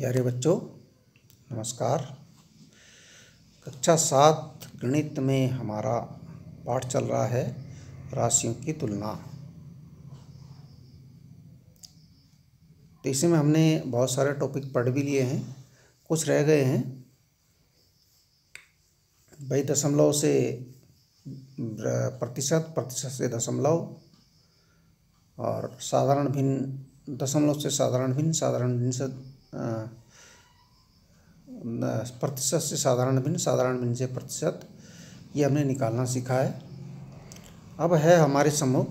प्यारे बच्चों, नमस्कार। कक्षा 7 गणित में हमारा पाठ चल रहा है राशियों की तुलना। तो इसमें हमने बहुत सारे टॉपिक पढ़ भी लिए हैं, कुछ रह गए हैं भाई। दशमलव से प्रतिशत, प्रतिशत से दशमलव और साधारण भिन्न, दशमलव से साधारण भिन्न, साधारण भिन्न से प्रतिशत से साधारण भिन्न, साधारण भिन्न से प्रतिशत, ये हमने निकालना सीखा है। अब है हमारे सम्मुख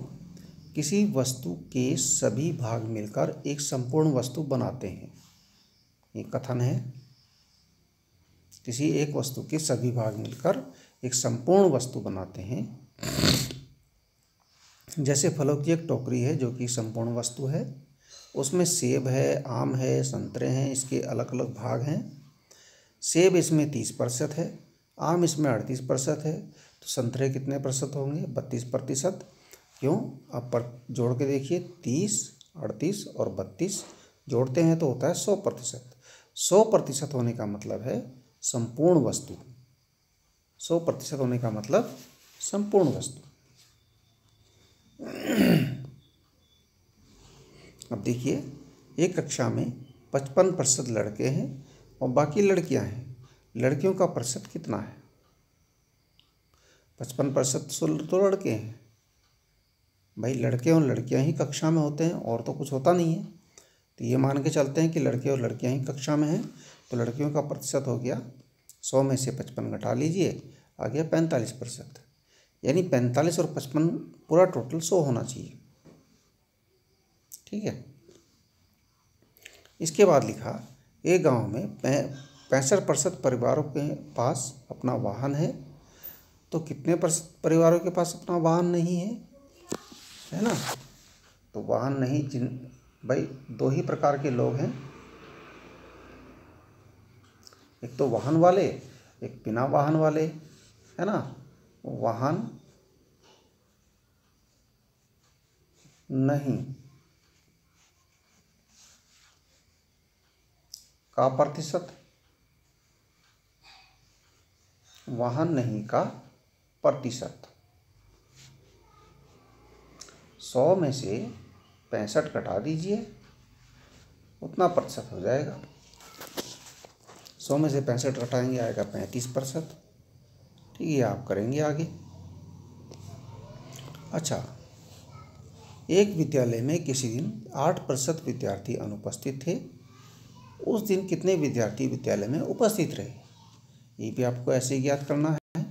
किसी वस्तु के सभी भाग मिलकर एक संपूर्ण वस्तु बनाते हैं। ये कथन है, किसी एक वस्तु के सभी भाग मिलकर एक संपूर्ण वस्तु बनाते हैं। जैसे फलों की एक टोकरी है जो कि संपूर्ण वस्तु है, उसमें सेब है, आम है, संतरे हैं, इसके अलग अलग भाग हैं। सेब इसमें 30% है, आम इसमें 38% है, तो संतरे कितने प्रतिशत होंगे? 32%। क्यों? अब पर जोड़ के देखिए, 30, 38 और 32 जोड़ते हैं तो होता है 100%। 100% होने का मतलब है संपूर्ण वस्तु। 100% होने का मतलब संपूर्ण वस्तु। अब देखिए, एक कक्षा में 55% लड़के हैं और बाकी लड़कियां हैं। लड़कियों का प्रतिशत कितना है? 55% तो लड़के हैं भाई। लड़के और लड़कियां ही कक्षा में होते हैं और तो कुछ होता नहीं है। तो ये मान के चलते हैं कि लड़के और लड़कियां ही कक्षा में हैं। तो लड़कियों का प्रतिशत हो गया 100 में से 55 घटा लीजिए, आ गया 45%। यानी 45 और 55 पूरा टोटल 100 होना चाहिए। ठीक है। इसके बाद लिखा, एक गांव में 65% परिवारों के पास अपना वाहन है, तो कितने % परिवारों के पास अपना वाहन नहीं है ना? तो वाहन नहीं, भाई 2 ही प्रकार के लोग हैं, एक तो वाहन वाले, एक बिना वाहन वाले, है ना? वाहन नहीं का प्रतिशत, वाहन नहीं का प्रतिशत। 100 में से 65 घटा दीजिए, उतना प्रतिशत हो जाएगा। 100 में से 65 घटाएंगे, आएगा 35%। ठीक है, आप करेंगे आगे। अच्छा, एक विद्यालय में किसी दिन 8% विद्यार्थी अनुपस्थित थे। उस दिन कितने विद्यार्थी विद्यालय में उपस्थित रहे? ये भी आपको ऐसे ही ज्ञात करना है।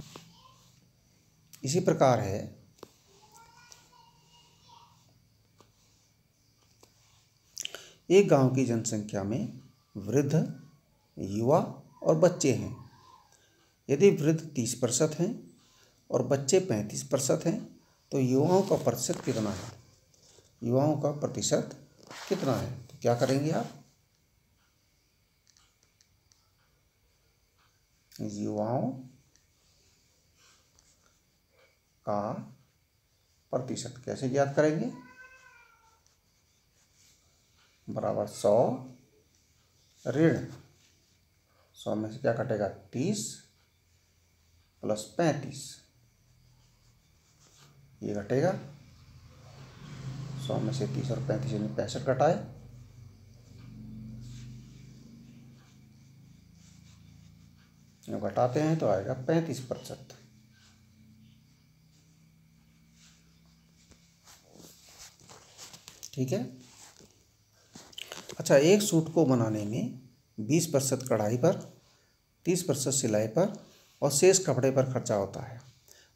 इसी प्रकार है, एक गांव की जनसंख्या में वृद्ध, युवा और बच्चे हैं। यदि वृद्ध 30% हैं और बच्चे 35% हैं, तो युवाओं का प्रतिशत कितना है? युवाओं का प्रतिशत कितना है? तो क्या करेंगे आप? युवाओं का प्रतिशत कैसे ज्ञात करेंगे? बराबर 100 ऋण 100 में से क्या कटेगा? 30 प्लस 35, ये घटेगा। 100 में से 30 और 35 यानी 65 घटाए, घटाते हैं तो आएगा 35%। ठीक है। अच्छा, एक सूट को बनाने में 20% कढ़ाई पर, 30% सिलाई पर और शेष कपड़े पर खर्चा होता है।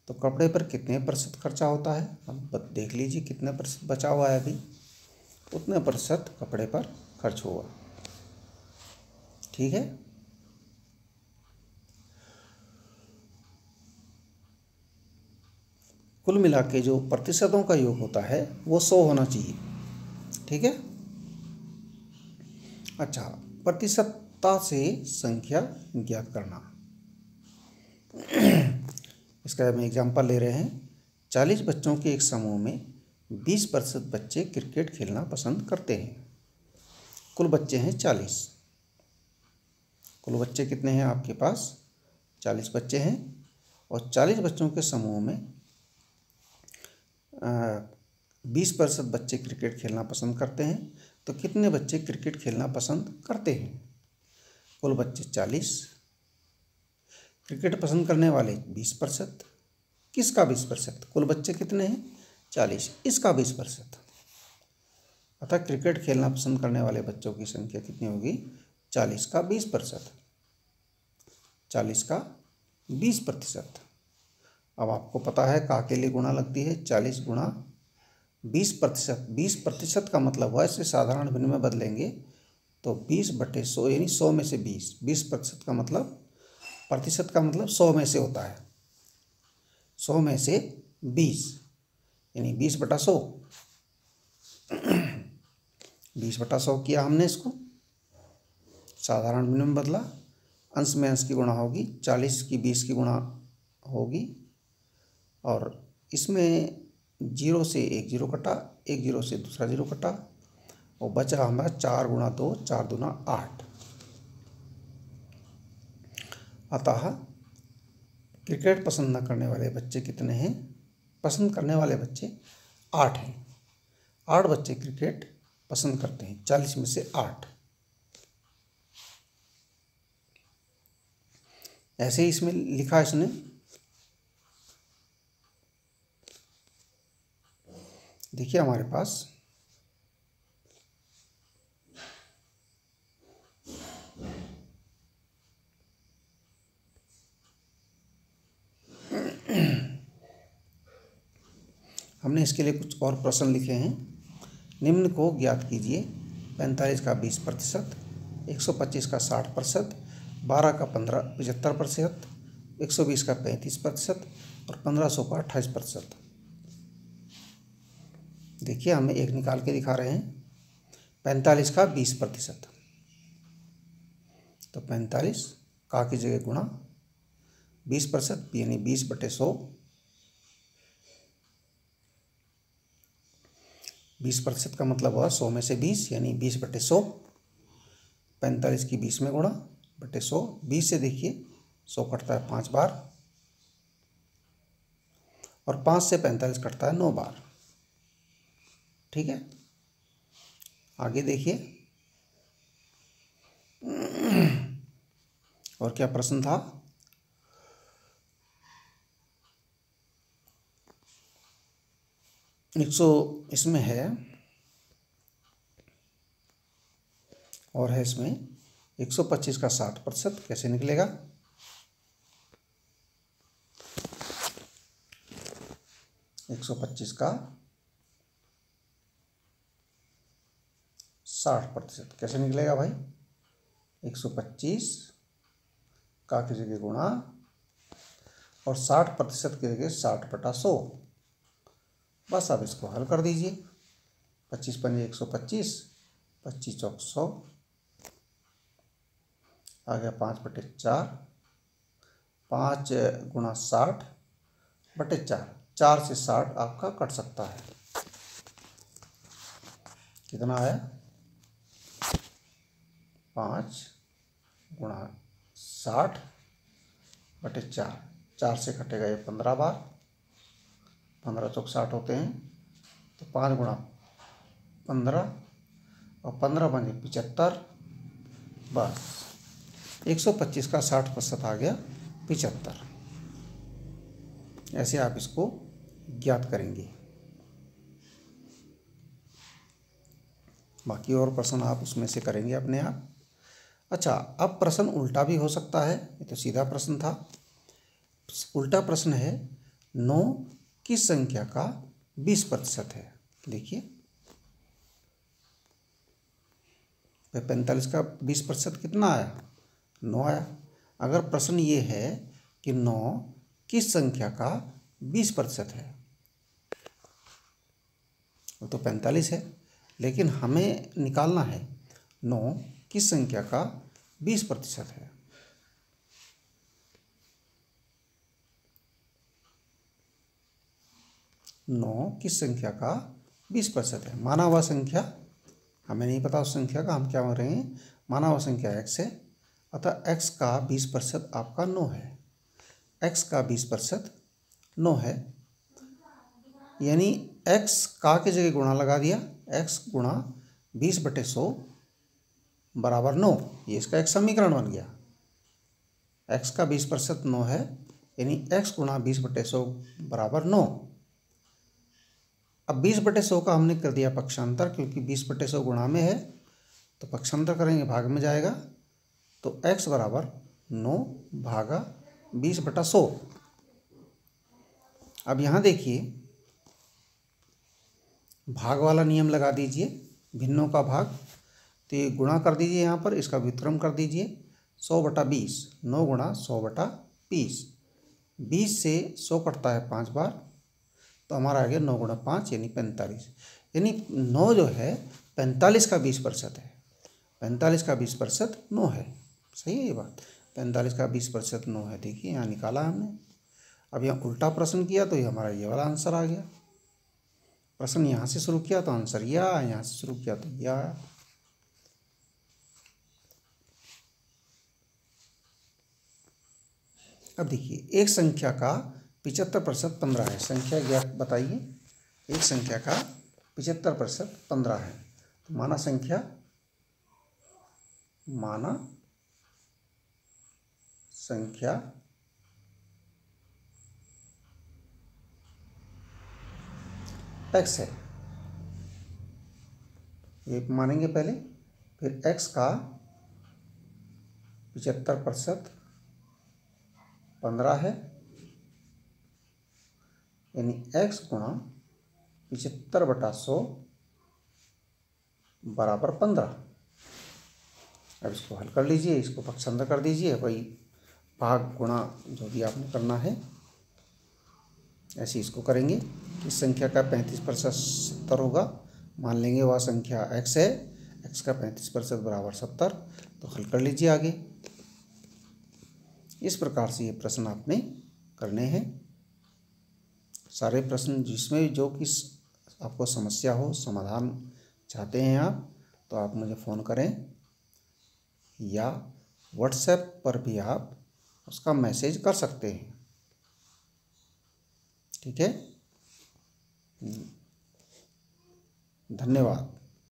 तो कपड़े पर कितने % खर्चा होता है? अब देख लीजिए कितने % बचा हुआ है अभी, उतने % कपड़े पर खर्च हुआ। ठीक है। कुल मिला के जो प्रतिशतों का योग होता है वो 100 होना चाहिए। ठीक है। अच्छा, प्रतिशतता से संख्या ज्ञात करना। इसका हम एग्जाम्पल ले रहे हैं। 40 बच्चों के एक समूह में 20% बच्चे क्रिकेट खेलना पसंद करते हैं। कुल बच्चे हैं 40। कुल बच्चे कितने हैं आपके पास? 40 बच्चे हैं और 40 बच्चों के समूह में 20% बच्चे क्रिकेट खेलना पसंद करते हैं। तो कितने बच्चे क्रिकेट खेलना पसंद करते हैं? कुल बच्चे 40, क्रिकेट पसंद करने वाले 20%। किसका 20%? कुल बच्चे कितने हैं? 40, इसका 20%। अतः क्रिकेट खेलना पसंद करने वाले बच्चों की संख्या कितनी होगी? 40 का 20%। 40 का 20%। अब आपको पता है का के लिए गुणा लगती है 40 गुणा 20%। 20% का मतलब हुआ, इसे साधारण भिन्न में बदलेंगे तो 20/100 यानी 100 में से 20। 20% का मतलब, प्रतिशत का मतलब 100 में से होता है। 100 में से 20 यानी 20/100। 20/100 किया हमने इसको, साधारण भिन्न में बदला, अंश में अंश की गुणा होगी, 40 की 20 की गुणा होगी और इसमें 0 से एक 0 कटा, एक 0 से दूसरा 0 कटा और बचा हमारा 4 गुणा 2, 4 दूना 8। अतः क्रिकेट पसंद न करने वाले बच्चे कितने हैं? पसंद करने वाले बच्चे 8 हैं। 8 बच्चे क्रिकेट पसंद करते हैं, 40 में से 8। ऐसे ही इसमें लिखा इसने, देखिए हमारे पास हमने इसके लिए कुछ और प्रश्न लिखे हैं। निम्न को ज्ञात कीजिए। 45 का 20%, 125 का 60%, 12 का 75%, 120 का 35% और 1500 का 28%। देखिए हमें एक निकाल के दिखा रहे हैं। 45 का 20%, तो 45 का की जगह गुणा 20% यानी 20/100। 20% का मतलब हुआ 100 में से 20 यानी 20/100। 45 की 20 में गुणा बटे 100। 20 से देखिए 100 कटता है 5 बार और 5 से 45 कटता है 9 बार। ठीक है, आगे देखिए और क्या प्रश्न था? इसमें है और है इसमें 125 का 60% कैसे निकलेगा? एक 125 का 60% कैसे निकलेगा भाई? 125 का की जगह गुणा और 60% की जगह 60/100। बस आप इसको हल कर दीजिए। 25 पंजे 125, 25 चौक 100, आ गया 5/4। 5 गुणा 60/4, 4 से 60 आपका कट सकता है। कितना आया? 5 गुणा 60/4, 4 से कटेगा ये 15 बार, 15 चौक 60 होते हैं, तो 5 गुणा 15 और 15 बने 75। बस 125 का 60% आ गया 75। ऐसे आप इसको ज्ञात करेंगे। बाकी और प्रश्न आप उसमें से करेंगे अपने आप। अच्छा, अब प्रश्न उल्टा भी हो सकता है। ये तो सीधा प्रश्न था। उल्टा प्रश्न है 9 किस संख्या का 20% है? देखिए 45 का 20% कितना आया? 9 आया। अगर प्रश्न ये है कि 9 किस संख्या का 20% है, वो तो 45 है, लेकिन हमें निकालना है 9 किस संख्या का 20% है। नौ किस संख्या का 20% है? माना हुआ संख्या हमें नहीं पता, उस संख्या का हम क्या करेंगे, माना हुआ संख्या x है अतः x का 20% आपका 9 है। x का 20% 9 है, यानी x का की जगह गुणा लगा दिया, x गुणा 20/100 बराबर 9। ये इसका एक समीकरण बन गया। x का 20% 9 है, यानी x गुणा 20/100 बराबर 9। अब 20/100 का हमने कर दिया पक्षांतर, क्योंकि 20/100 गुणा में है तो पक्षांतर करेंगे भाग में जाएगा, तो x बराबर 9 भागा 20/100। अब यहाँ देखिए भाग वाला नियम लगा दीजिए, भिन्नों का भाग, तो ये गुणा कर दीजिए, यहाँ पर इसका व्युत्क्रम कर दीजिए 100/20, 9 गुणा 100/20। 20 से 100 कटता है 5 बार, तो हमारा आ गया 9 गुणा 5 यानी 45। यानी 9 जो है 45 का 20% है। 45 का 20% 9 है। सही है ये बात। 45 का 20% 9 है। देखिए यहाँ निकाला हमने। अब यहाँ उल्टा प्रश्न किया तो ये हमारा ये वाला आंसर आ गया। प्रश्न यहाँ से शुरू किया तो आंसर यह आया, यहाँ से शुरू किया तो यह आया। अब देखिए एक संख्या का 75% 15 है। संख्या ज्ञात बताइए। एक संख्या का 75% 15 है। तो माना संख्या x है, ये मानेंगे पहले। फिर x का 75% 15 है, यानी x गुणा 75/100 बराबर 15। अब इसको हल कर लीजिए, इसको पक्षांतर कर दीजिए, वही भाग गुणा जो भी आपने करना है ऐसे इसको करेंगे। इस संख्या का 35% 70 होगा। मान लेंगे वह संख्या x है, x का 35% बराबर 70। तो हल कर लीजिए आगे। इस प्रकार से ये प्रश्न आपने करने हैं। सारे प्रश्न जिसमें जो कि आपको समस्या हो, समाधान चाहते हैं आप, तो आप मुझे फ़ोन करें या व्हाट्सएप पर भी आप उसका मैसेज कर सकते हैं। ठीक है, धन्यवाद।